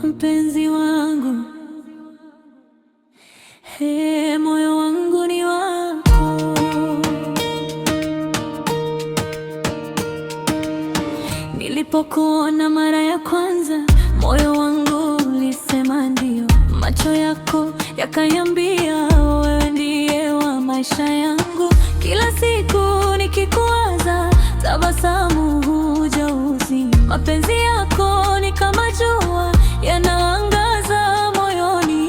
Mpenzi wangu, moyo wangu ni wako. Nilipokuona mara ya kwanza, moyo wangu ulisema ndio. Macho yako yakaniambia wewe ndiye wa maisha yangu. Kila siku nikikuwaza, tabasamu huja uzima. Mapenzi yako ni kama jua yanaangaza moyoni.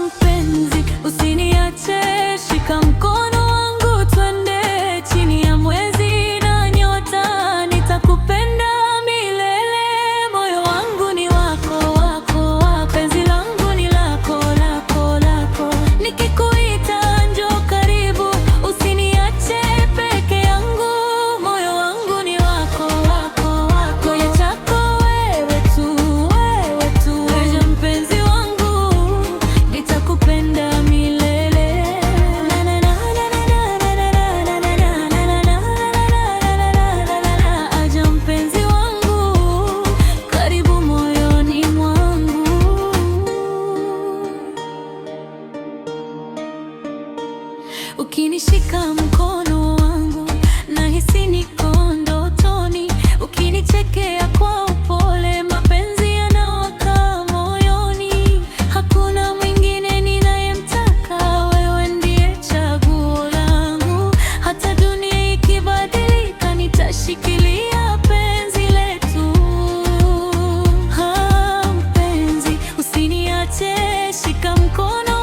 Mpenzi, usiniache, shika mkono wangu, twende chini ya mwezi na nyota. Nitakupenda milele, moyo wangu ni wako, wako, wako. Penzi langu ni lako, lako, lako. Nikikuita njoo karibu, usiniache peke yangu. Moyo wangu ni wako, wako, wako. Moyo chako wewe tu, wewe tu. Wewe mpenzi wangu, nitakupenda milele. Aja mpenzi wangu, karibu moyoni mwangu. Ukinishika mkono wangu, nahisi niko ndotoni. Ukinichekea kwa upole, mapenzi yanawaka moyoni. Hakuna mwingine ninayemtaka, wewe ndiye chaguo langu. Hata dunia ikibadilika, nitashikilia penzi letu. Mpenzi, usiniache, shika mkono